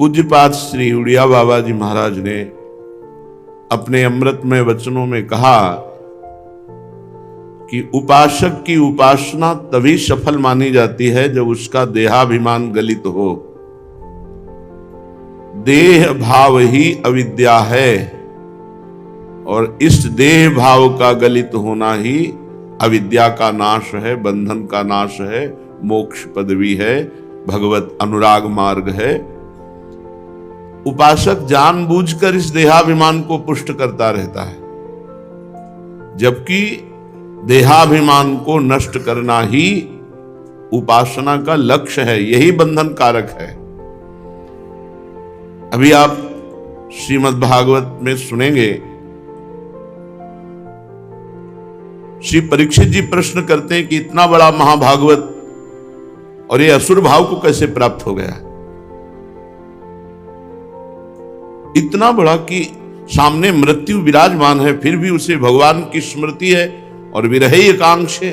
पूज्यपाद श्री उड़िया बाबा जी महाराज ने अपने अमृतमय वचनों में कहा कि उपासक की उपासना तभी सफल मानी जाती है जब उसका देहाभिमान गलित हो। देह भाव ही अविद्या है और इस देह भाव का गलित होना ही अविद्या का नाश है, बंधन का नाश है, मोक्ष पदवी है, भगवत अनुराग मार्ग है। उपासक जानबूझकर इस देहाभिमान को पुष्ट करता रहता है, जबकि देहाभिमान को नष्ट करना ही उपासना का लक्ष्य है, यही बंधन कारक है। अभी आप श्रीमद् भागवत में सुनेंगे, श्री परीक्षित जी प्रश्न करते हैं कि इतना बड़ा महाभागवत और ये असुर भाव को कैसे प्राप्त हो गया। इतना बड़ा कि सामने मृत्यु विराजमान है, फिर भी उसे भगवान की स्मृति है और विरह एकांक्ष है।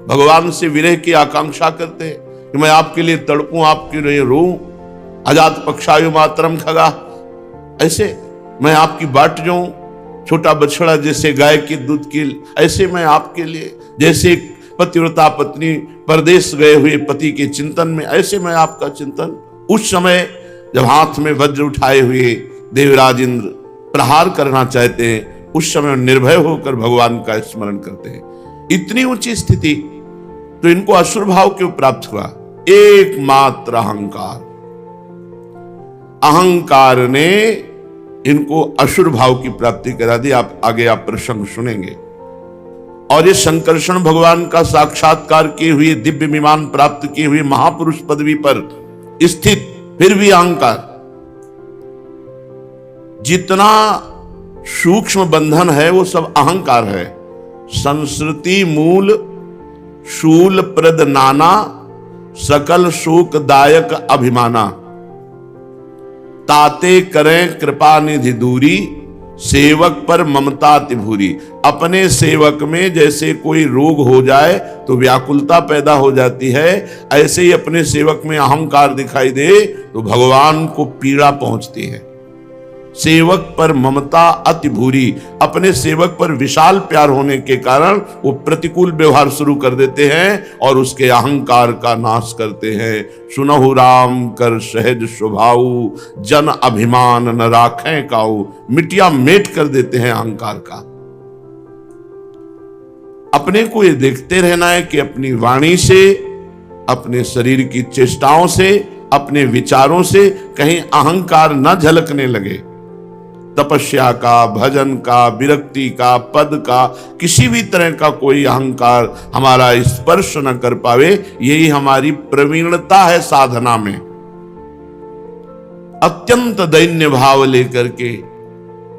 भगवान से विरह की आकांक्षा करते हैं कि मैं आपके लिए तड़पूं, आपके लिए रोऊं, अजात पक्षायु मातरम खगा, ऐसे मैं आपकी बाट जाऊं, छोटा बछड़ा जैसे गाय के दूध की, ऐसे मैं आपके लिए, जैसे पतिव्रता पत्नी परदेश गए हुए पति के चिंतन में, ऐसे मैं आपका चिंतन। उस समय जब हाथ में वज्र उठाए हुए देवराज इंद्र प्रहार करना चाहते हैं, उस समय निर्भय होकर भगवान का स्मरण करते हैं। इतनी ऊंची स्थिति, तो इनको असुर भाव क्यों प्राप्त हुआ? एकमात्र अहंकार। अहंकार ने इनको असुर भाव की प्राप्ति करा दी। आप आगे आप प्रसंग सुनेंगे। और ये संकर्षण भगवान का साक्षात्कार किए हुए, दिव्य विमान प्राप्त किए हुए महापुरुष पदवी पर स्थित, फिर भी अहंकार। जितना सूक्ष्म बंधन है वो सब अहंकार है। संस्कृति मूल शूल प्रद नाना, सकल शोकदायक अभिमाना, ताते करें कृपा निधि दूरी, सेवक पर ममता तिभूरी। अपने सेवक में जैसे कोई रोग हो जाए तो व्याकुलता पैदा हो जाती है, ऐसे ही अपने सेवक में अहंकार दिखाई दे तो भगवान को पीड़ा पहुंचती है। सेवक पर ममता अति भूरी, अपने सेवक पर विशाल प्यार होने के कारण वो प्रतिकूल व्यवहार शुरू कर देते हैं और उसके अहंकार का नाश करते हैं। सुनहु राम कर सहज स्वभाऊ, जन अभिमान न राखें काऊ। मिटिया मेट कर देते हैं अहंकार का। अपने को ये देखते रहना है कि अपनी वाणी से, अपने शरीर की चेष्टाओं से, अपने विचारों से कहीं अहंकार न झलकने लगे। तपस्या का, भजन का, विरक्ति का, पद का, किसी भी तरह का कोई अहंकार हमारा स्पर्श न कर पावे, यही हमारी प्रवीणता है साधना में। अत्यंत दैन्य भाव लेकर के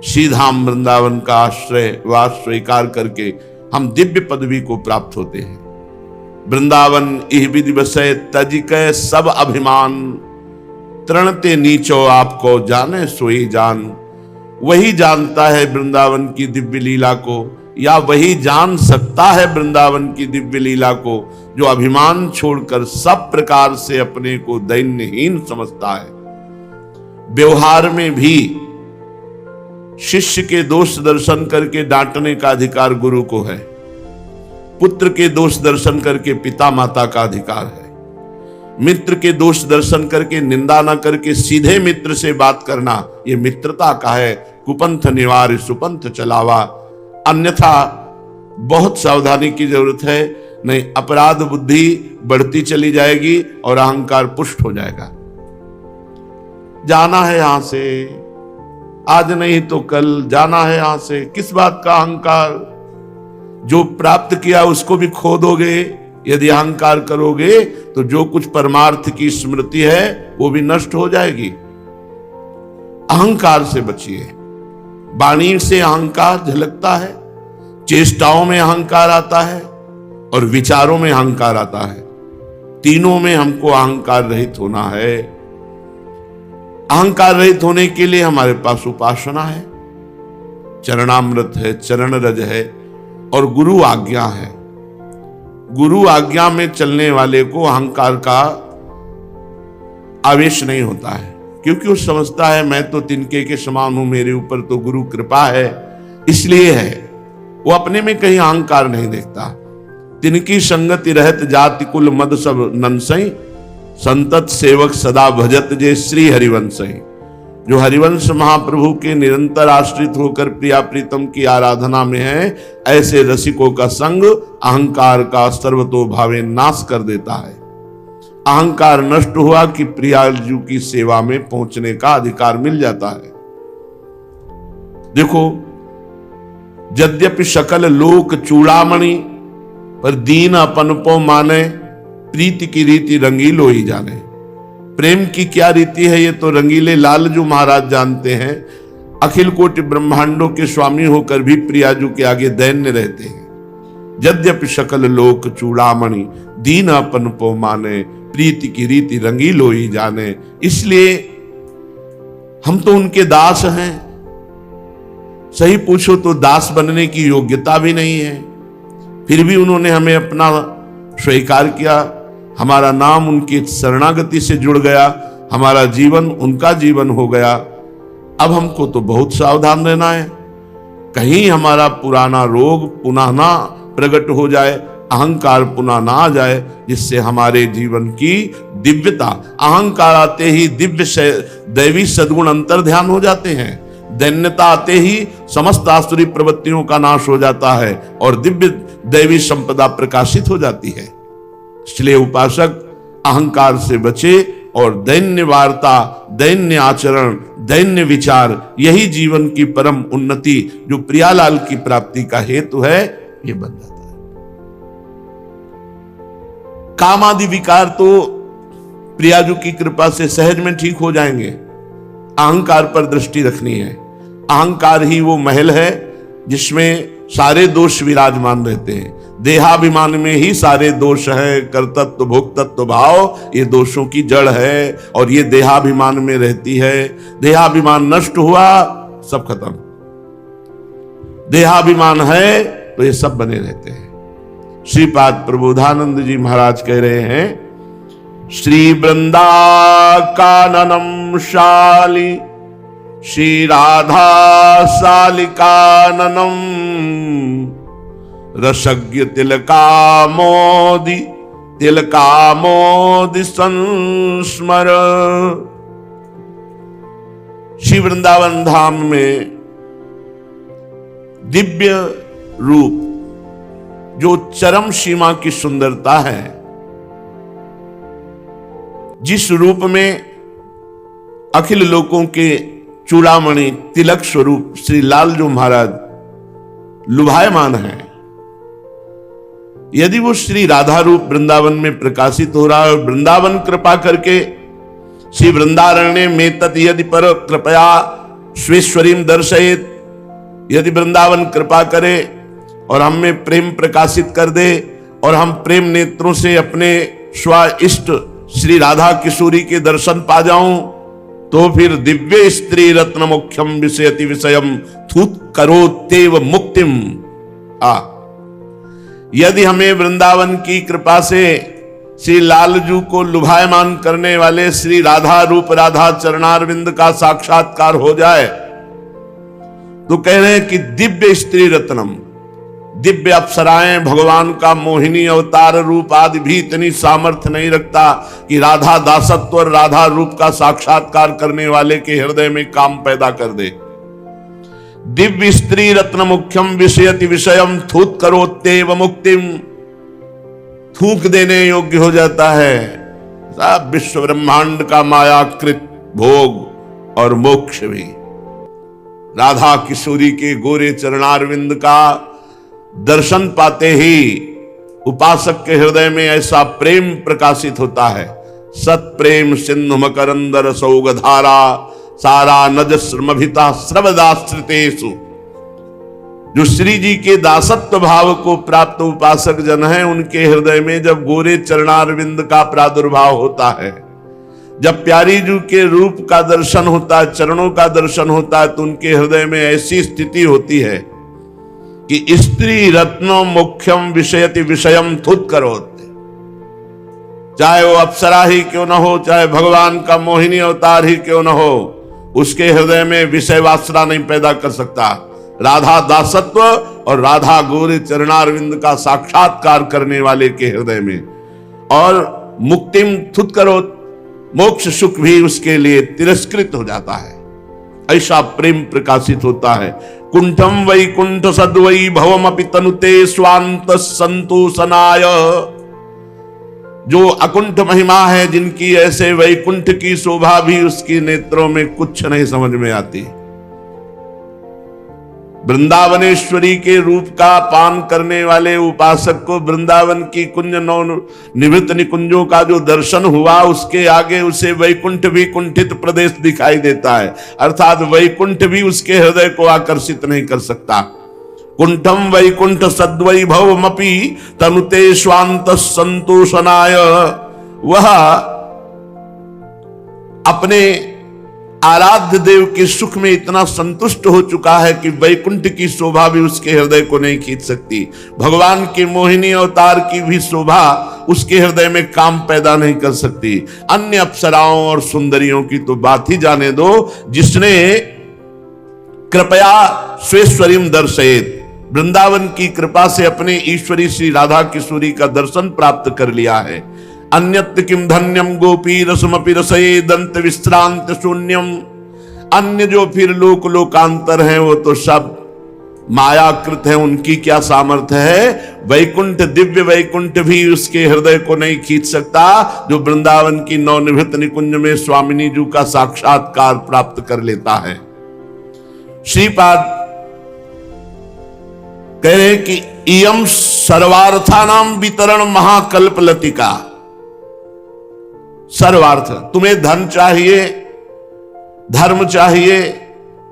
सीधाम वृंदावन का आश्रय वास स्वीकार करके हम दिव्य पदवी को प्राप्त होते हैं। वृंदावन इह विधि बसै तजिकै सब अभिमान, तृणते नीचो आपको जाने सोई जान। वही जानता है वृंदावन की दिव्य लीला को, या वही जान सकता है वृंदावन की दिव्य लीला को, जो अभिमान छोड़कर सब प्रकार से अपने को दैन्यहीन समझता है। व्यवहार में भी शिष्य के दोष दर्शन करके डांटने का अधिकार गुरु को है, पुत्र के दोष दर्शन करके पिता माता का अधिकार है, मित्र के दोष दर्शन करके निंदा न करके सीधे मित्र से बात करना, ये मित्रता का है। कुपंथ निवार सुपंथ चलावा, अन्यथा बहुत सावधानी की जरूरत है, नहीं अपराध बुद्धि बढ़ती चली जाएगी और अहंकार पुष्ट हो जाएगा। जाना है यहां से, आज नहीं तो कल जाना है यहां से। किस बात का अहंकार? जो प्राप्त किया उसको भी खो दोगे। यदि अहंकार करोगे तो जो कुछ परमार्थ की स्मृति है वो भी नष्ट हो जाएगी। अहंकार से बचिए। वाणी से अहंकार झलकता है, चेष्टाओं में अहंकार आता है और विचारों में अहंकार आता है। तीनों में हमको अहंकार रहित होना है। अहंकार रहित होने के लिए हमारे पास उपासना है, चरणामृत है, चरण रज है और गुरु आज्ञा है। गुरु आज्ञा में चलने वाले को अहंकार का आवेश नहीं होता है, क्योंकि वो समझता है मैं तो तिनके के समान हूं, मेरे ऊपर तो गुरु कृपा है, इसलिए है। वो अपने में कहीं अहंकार नहीं देखता। तिनकी संगति रहत जाति कुल मद सब नंसई, संतत सेवक सदा भजत जे श्री हरिवंशई। जो हरिवंश महाप्रभु के निरंतर आश्रित होकर प्रिया प्रीतम की आराधना में है, ऐसे रसिकों का संग अहंकार का सर्वतोभावे नाश कर देता है। अहंकार नष्ट हुआ कि प्रियाजू की सेवा में पहुंचने का अधिकार मिल जाता है। देखो, यद्यपि सकल लोक चूड़ामणि, पर दीन अपन पो माने, प्रीति की रीति रंगीलो ही जाने। प्रेम की क्या रीति है ये तो रंगीले लालजू महाराज जानते हैं। अखिल कोटि ब्रह्मांडों के स्वामी होकर भी प्रियाजू के आगे दैन्य रहते हैं। यद्यपि सकल लोक चूड़ामणि, दीन अपन पो माने, प्रीति की रीति रंगीलो ही जाने। इसलिए हम तो उनके दास हैं। सही पूछो तो दास बनने की योग्यता भी नहीं है, फिर भी उन्होंने हमें अपना स्वीकार किया। हमारा नाम उनकी शरणागति से जुड़ गया, हमारा जीवन उनका जीवन हो गया। अब हमको तो बहुत सावधान रहना है, कहीं हमारा पुराना रोग पुनः ना प्रकट हो जाए, अहंकार पुनः ना आ जाए, जिससे हमारे जीवन की दिव्यता, अहंकार आते ही दिव्य से दैवी सद्गुण अंतर ध्यान हो जाते हैं। दैन्यता आते ही समस्त आसुरी प्रवृत्तियों का नाश हो जाता है और दिव्य दैवी संपदा प्रकाशित हो जाती है। इसलिए उपासक अहंकार से बचे और दैन्य वार्ता, दैन्य आचरण, दैन्य विचार, यही जीवन की परम उन्नति, जो प्रियालाल की प्राप्ति का हेतु है, ये बन जाता है। काम आदि विकार तो प्रियाजू की कृपा से सहज में ठीक हो जाएंगे। अहंकार पर दृष्टि रखनी है। अहंकार ही वो महल है जिसमें सारे दोष विराजमान रहते हैं। देहाभिमान में ही सारे दोष है। कर्तृत्व भोक्तत्व भाव ये दोषों की जड़ है और ये देहाभिमान में रहती है। देहाभिमान नष्ट हुआ, सब खत्म। देहाभिमान है तो ये सब बने रहते हैं। श्रीपाद प्रबोधानंद जी महाराज कह रहे हैं, श्री वृंदा काननम शाली, श्री राधा शालिकाननम, रसज्ञ तिलकामोदि, तिलकामोदि संस्मर। श्री वृंदावन धाम में दिव्य रूप, जो चरम सीमा की सुंदरता है, जिस रूप में अखिल लोकों के चूड़ामणि तिलक स्वरूप श्री लालजू महाराज लुभायमान है, यदि वो श्री राधा रूप वृंदावन में प्रकाशित हो रहा है और वृंदावन कृपा करके श्री वृंदारण्य में तत् यदि पर कृपया स्वेश्वरीम दर्शयेत, यदि वृंदावन कृपा करे और हम में प्रेम प्रकाशित कर दे और हम प्रेम नेत्रों से अपने स्व इष्ट श्री राधा किशोरी के दर्शन पा जाऊं, तो फिर दिव्य स्त्री रत्न मुख्यम विषयति विषयम थूत करो तेव मुक्तिम। यदि हमें वृंदावन की कृपा से श्री लालजू को लुभायमान करने वाले श्री राधा रूप राधा चरणारविंद का साक्षात्कार हो जाए, तो कह रहे हैं कि दिव्य स्त्री रत्नम, दिव्य अप्सराएं, भगवान का मोहिनी अवतार रूप आदि भी इतनी सामर्थ्य नहीं रखता कि राधा दासत्व और राधा रूप का साक्षात्कार करने वाले के हृदय में काम पैदा कर दे। दिव्य स्त्री रत्न मुख्यम विषयति विषयम थूत करो तेव मुक्तिम, थूक देने योग्य हो जाता है। सब विश्व ब्रह्मांड का मायाकृत भोग और मोक्ष भी राधा किशोरी के गोरे चरणारविंद का दर्शन पाते ही उपासक के हृदय में ऐसा प्रेम प्रकाशित होता है। सत प्रेम सिंधु मकरंदर सौगधारा, सारा नज श्रमभिता श्रवदाश्रितेषु। जो श्री जी के दासत्व भाव को प्राप्त उपासक जन हैं, उनके हृदय में जब गोरे चरणारविंद का प्रादुर्भाव होता है, जब प्यारी जू के रूप का दर्शन होता है, चरणों का दर्शन होता है, तो उनके हृदय में ऐसी स्थिति होती है कि स्त्री रत्नो मुख्यम विषयति विषयम थुत करोते। चाहे वो अप्सरा ही क्यों न हो, चाहे भगवान का मोहिनी अवतार ही क्यों न हो, उसके हृदय में विषय वासना नहीं पैदा कर सकता। राधा दासत्व और राधा गोरे चरणारविंद का साक्षात्कार करने वाले के हृदय में, और मुक्तिम थुत्करो, मोक्ष सुख भी उसके लिए तिरस्कृत हो जाता है। ऐसा प्रेम प्रकाशित होता है। कुंठम वैकुंठ सद्वै भवमपि तनुते स्वांत संतोषनाय। जो अकुंठ महिमा है, जिनकी ऐसे वैकुंठ की शोभा भी उसकी नेत्रों में कुछ नहीं समझ में आती। वृंदावनेश्वरी के रूप का पान करने वाले उपासक को वृंदावन की कुंज नौ निवृत्त निकुंजों का जो दर्शन हुआ, उसके आगे उसे वैकुंठ भी कुंठित प्रदेश दिखाई देता है। अर्थात वैकुंठ भी उसके हृदय को आकर्षित नहीं कर सकता। कुंठम वैकुंठ सद्वैभवमपि तनुते स्वांत संतोषनाय। वह अपने आराध्य देव के सुख में इतना संतुष्ट हो चुका है कि वैकुंठ की शोभा भी उसके हृदय को नहीं खींच सकती। भगवान के मोहिनी अवतार की भी शोभा उसके हृदय में काम पैदा नहीं कर सकती। अन्य अप्सराओं और सुंदरियों की तो बात ही जाने दो। जिसने कृपया स्वेश्वरीम दर्शयेत, वृंदावन की कृपा से अपने ईश्वरी श्री राधा किशोरी का दर्शन प्राप्त कर लिया है। अन्यत्र किम धन्यम गोपी रसमपि रसये दंत विश्रांत शून्यम। अन्य जो फिर लोक लोकांतर हैं वो तो सब मायाकृत है, उनकी क्या सामर्थ्य है। वैकुंठ, दिव्य वैकुंठ भी उसके हृदय को नहीं खींच सकता, जो वृंदावन की नवनिवृत्त निकुंज में स्वामिनी जी का साक्षात्कार प्राप्त कर लेता है। श्रीपाद कह रहे कि इयम सर्वार्थानाम वितरण महाकल्प लतिका। सर्वार्थ, तुम्हें धन चाहिए, धर्म चाहिए,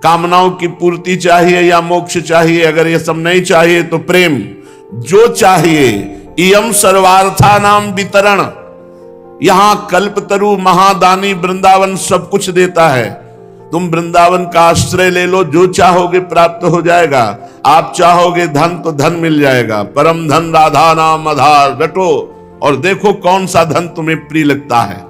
कामनाओं की पूर्ति चाहिए या मोक्ष चाहिए, अगर ये सब नहीं चाहिए तो प्रेम, जो चाहिए। इयम सर्वार्थानाम वितरण। यहां कल्पतरु महादानी वृंदावन सब कुछ देता है। तुम वृंदावन का आश्रय ले लो, जो चाहोगे प्राप्त हो जाएगा। आप चाहोगे धन तो धन मिल जाएगा। परम धन राधा नाम आधार, रटो और देखो कौन सा धन तुम्हें प्रिय लगता है।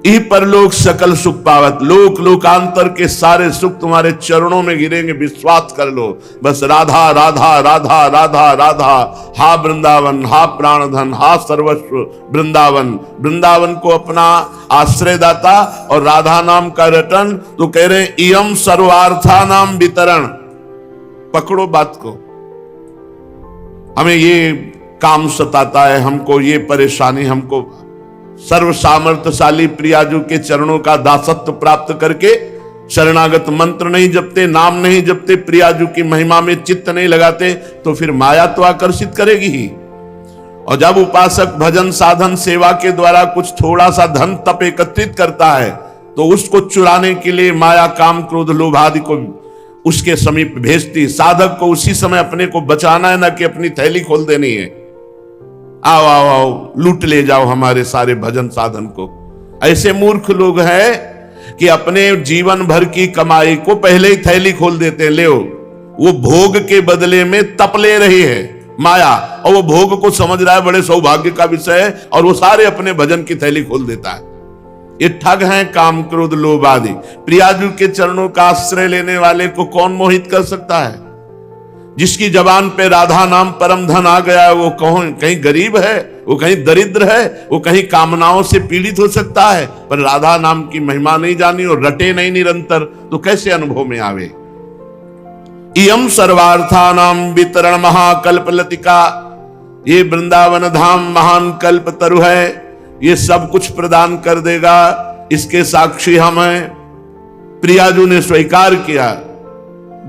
इह परलोक सकल सुख पावत। लोक लोकांतर के सारे सुख तुम्हारे चरणों में गिरेंगे, विश्वास कर लो। बस राधा राधा राधा राधा राधा। हा वृंदावन, हा प्राणधन, हा सर्वस्व वृंदावन। वृंदावन को अपना आश्रयदाता और राधा नाम का रटन। तो कह रहे इयम सर्वार्था नाम वितरण। पकड़ो बात को। हमें ये काम सताता है, हमको ये परेशानी, हमको सर्व सामर्थ्यशाली प्रियाजू के चरणों का दासत्व प्राप्त करके शरणागत मंत्र नहीं जपते, नाम नहीं जपते, प्रियाजू की महिमा में चित्त नहीं लगाते, तो फिर माया तो आकर्षित करेगी ही। और जब उपासक भजन साधन सेवा के द्वारा कुछ थोड़ा सा धन तप एकत्रित करता है, तो उसको चुराने के लिए माया काम क्रोध लोभ आदि को उसके समीप भेजती। साधक को उसी समय अपने को बचाना है, ना कि अपनी थैली खोल देनी है। आओ आओ आओ, लूट ले जाओ हमारे सारे भजन साधन को। ऐसे मूर्ख लोग हैं कि अपने जीवन भर की कमाई को पहले ही थैली खोल देते हैं। ले वो भोग के बदले में तप ले रही है माया, और वो भोग को समझ रहा है बड़े सौभाग्य का विषय है, और वो सारे अपने भजन की थैली खोल देता है। ये ठग हैं काम क्रोध लोभ आदि। प्रियाजू के चरणों का आश्रय लेने वाले को कौन मोहित कर सकता है? जिसकी जबान पे राधा नाम परम धन आ गया है, वो कहीं गरीब है, वो कहीं दरिद्र है, वो कहीं कामनाओं से पीड़ित हो सकता है, पर राधा नाम की महिमा नहीं जानी और रटे नहीं निरंतर, तो कैसे अनुभव में आवे। इयम सर्वार्था नाम वितरण महाकल्प लतिका। ये वृंदावन धाम महान कल्प तरु है, ये सब कुछ प्रदान कर देगा, इसके साक्षी हम हैं। प्रियाजू ने स्वीकार किया,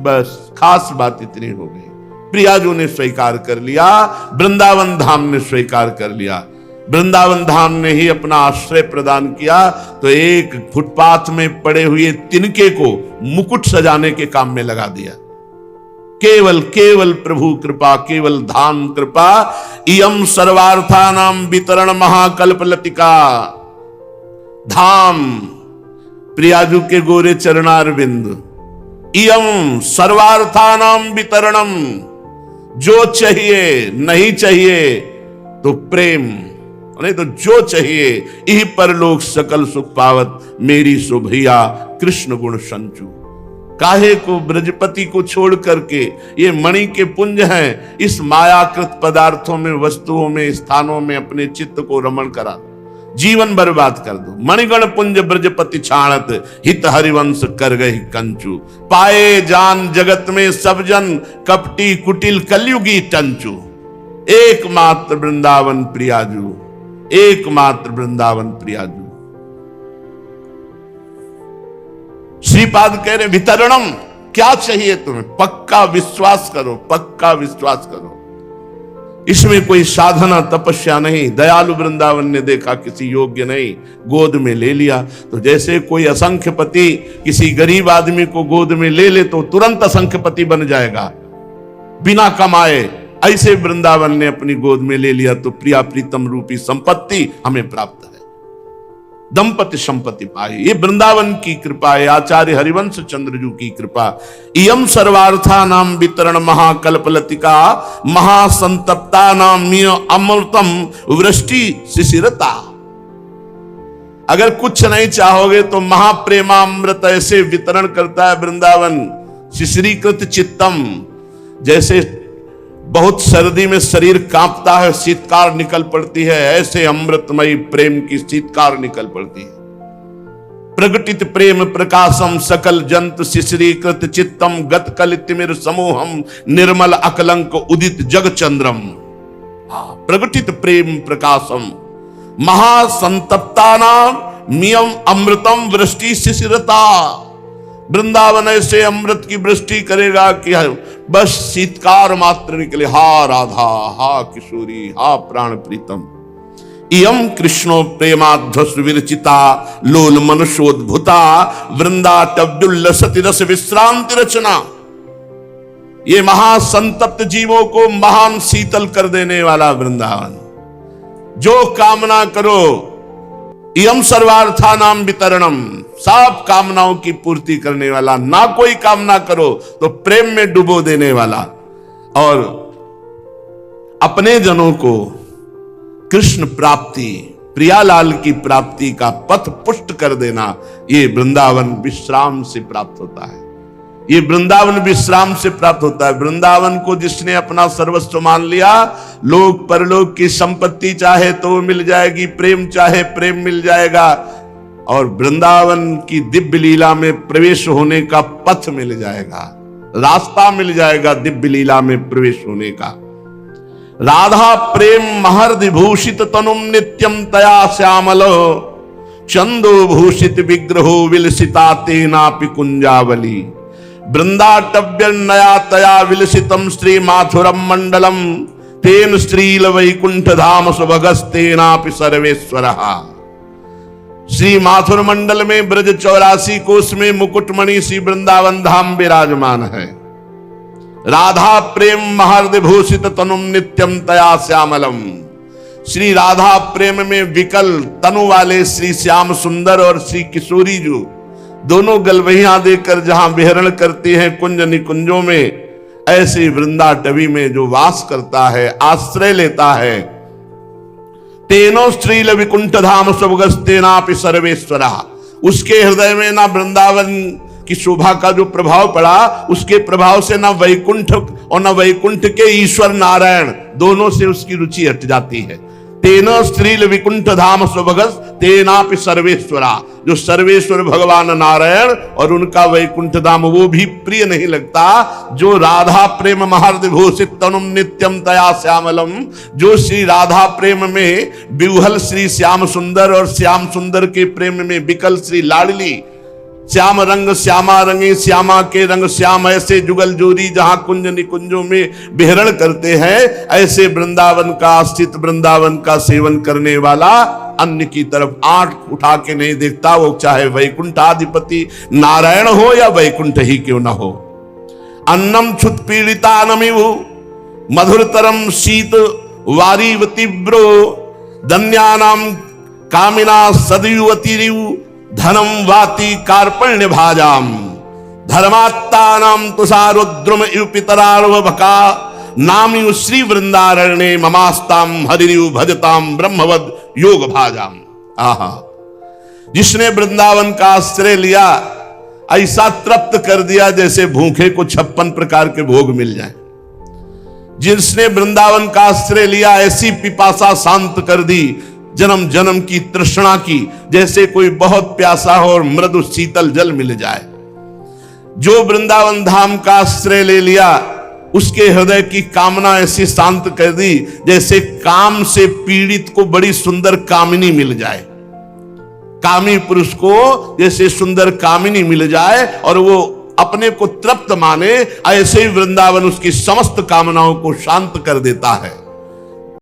बस खास बात इतनी हो गई। प्रियाजू ने स्वीकार कर लिया, वृंदावन धाम ने स्वीकार कर लिया। वृंदावन धाम ने ही अपना आश्रय प्रदान किया, तो एक फुटपाथ में पड़े हुए तिनके को मुकुट सजाने के काम में लगा दिया। केवल केवल प्रभु कृपा, केवल धाम कृपा। इयम सर्वार्था नाम वितरण महाकल्प लतिका। धाम प्रियाजू के गोरे चरणारविंद। इयम सर्वार्थानाम वितरणम। जो चाहिए, नहीं चाहिए तो प्रेम नहीं तो जो चाहिए यही परलोक सकल सुख पावत, मेरी सो भैया कृष्ण गुण संचू। काहे को ब्रजपति को छोड़ करके, ये मणि के पुंज हैं, इस मायाकृत पदार्थों में, वस्तुओं में, स्थानों में अपने चित्त को रमण करा, जीवन बर्बाद कर दो। मणिगण पुंज ब्रजपति छाणत, हित हरिवंश कर गए कंचू। पाए जान जगत में सब जन, कपटी कुटिल कलयुगी टंचू। एकमात्र वृंदावन प्रियाजू, एकमात्र वृंदावन प्रियाजू। श्रीपाद कह रहे वितरणम, क्या चाहिए तुम्हें? पक्का विश्वास करो, पक्का विश्वास करो। इसमें कोई साधना तपस्या नहीं। दयालु वृंदावन ने देखा किसी योग्य नहीं, गोद में ले लिया। तो जैसे कोई असंख्यपति किसी गरीब आदमी को गोद में ले ले तो तुरंत असंख्यपति बन जाएगा बिना कमाए, ऐसे वृंदावन ने अपनी गोद में ले लिया तो प्रिया प्रीतम रूपी संपत्ति हमें प्राप्त है। दंपति संपत्ति पाई, ये वृंदावन की कृपा है, आचार्य हरिवंश चंद्रजू की कृपा। इयम सर्वार्था नाम वितरण महाकल्पलतिका, महासंतप्ता नाम अमृतम वृष्टि शिशिरता। अगर कुछ नहीं चाहोगे तो महाप्रेमामृत ऐसे वितरण करता है वृंदावन। शिशिरीकृत चित्तम, जैसे बहुत सर्दी में शरीर कांपता है, शीतकार निकल पड़ती है, ऐसे अमृतमयी प्रेम की शीतकार निकल पड़ती है। प्रगटित प्रेम प्रकाशम सकल जंतु शिशिरीकृत चित्तम, गत कलितिमिर समूहम निर्मल अकलंक उदित जग चंद्रम। प्रगटित प्रेम प्रकाशम महासंतप्तानाम मियम अमृतम वृष्टि शिशिरता। वृंदावन ऐसे अमृत की वृष्टि करेगा कि बस शीतकार मात्र निकले, हा राधा, हा किशोरी, हा प्राण प्रीतम। इयम कृष्णो प्रेमाध्वस विरचिता, लोल मनुष्योद्भुता, वृंदाटव्युल्लसति रस विश्रांति रचना। ये महासंतप्त जीवों को महान शीतल कर देने वाला वृंदावन। जो कामना करो, इयम सर्वार्था नाम वितरणम, सब कामनाओं की पूर्ति करने वाला। ना कोई कामना करो तो प्रेम में डुबो देने वाला, और अपने जनों को कृष्ण प्राप्ति, प्रियालाल की प्राप्ति का पथ पुष्ट कर देना, ये वृंदावन विश्राम से प्राप्त होता है। ये वृंदावन विश्राम से प्राप्त होता है। वृंदावन को जिसने अपना सर्वस्व मान लिया, लोक परलोक की संपत्ति चाहे तो मिल जाएगी, प्रेम चाहे प्रेम मिल जाएगा, और वृंदावन की दिव्य लीला में प्रवेश होने का पथ मिल जाएगा, रास्ता मिल जाएगा दिव्य लीला में प्रवेश होने का। राधा प्रेम महर्दि भूषित तनुम नित्यम तया श्यामलो, चंदो भूषित विग्रहो विलसिता तेनापि कुंजावली। वृंदाटव्य नया तया विलसितम श्री माथुरम मंडलम, तेन श्रील वैकुंठ धाम सुभगस्तेनापि सर्वेश्वरः। श्री माथुर मंडल में ब्रज 84 कोष में मुकुटमणि श्री वृंदावन धाम विराजमान है। राधा प्रेम महर्दि भूषित तनुम नित्यम तया श्यामलम। श्री राधा प्रेम में विकल तनु वाले श्री श्याम सुंदर और श्री किशोरी जो दोनों गलवहियां देकर जहां विहरण करती हैं कुंज निकुंजों में, ऐसे वृंदाटवी में जो वास करता है, आश्रय लेता है, तेनो स्त्रील विकुंठ धाम सुभगस्तेनापि सर्वेश्वरा। उसके हृदय में ना वृंदावन की शोभा का जो प्रभाव पड़ा, उसके प्रभाव से ना वैकुंठ और ना वैकुंठ के ईश्वर नारायण, दोनों से उसकी रुचि हट जाती है। तेनो स्त्रील विकुंठ धाम सुभगस तेनापि सर्वेश्वरा। जो सर्वेश्वर भगवान नारायण और उनका वैकुंठ धाम वो भी प्रिय नहीं लगता। जो राधा प्रेम महर्दि भूषित तनुम नित्यम तया श्यामलम, जो श्री राधा प्रेम में विह्वल श्री श्याम सुंदर और श्याम सुंदर के प्रेम में विकल श्री लाडली, श्याम रंग श्यामा रंगे श्यामा के रंग श्याम, ऐसे जुगल जोरी जहां कुंज निकुंजों में विहरण करते हैं, ऐसे वृंदावन का स्थित वृंदावन का सेवन करने वाला अन्य की तरफ आंख उठा के नहीं देखता, वो चाहे वैकुंठाधिपति नारायण हो या वैकुंठ ही क्यों न हो। अन्नम क्षुत पीड़िता नमिवु मधुरतरम शीत वारीव तीव्रो, धन्यानाम कामिना सदयुवतिरिव धनम वाति कार्पण्य भाजाम, धर्मात्तानाम तुषारुद्रुम इव पितरार्वभका, नामिव श्री वृंदारण्ये ममास्ताम हरिरिव भजताम ब्रह्मवद योग भाजाम। आहा, जिसने वृंदावन का आश्रय लिया ऐसा तृप्त कर दिया जैसे भूखे को 56 प्रकार के भोग मिल जाए। जिसने वृंदावन का आश्रय लिया ऐसी पिपासा शांत कर दी जन्म जन्म की तृष्णा की, जैसे कोई बहुत प्यासा हो और मृदु शीतल जल मिल जाए। जो वृंदावन धाम का आश्रय ले लिया उसके हृदय की कामना ऐसी शांत कर दी जैसे काम से पीड़ित को बड़ी सुंदर कामिनी मिल जाए। कामी पुरुष को जैसे सुंदर कामिनी मिल जाए और वो अपने को तृप्त माने, ऐसे ही वृंदावन उसकी समस्त कामनाओं को शांत कर देता है।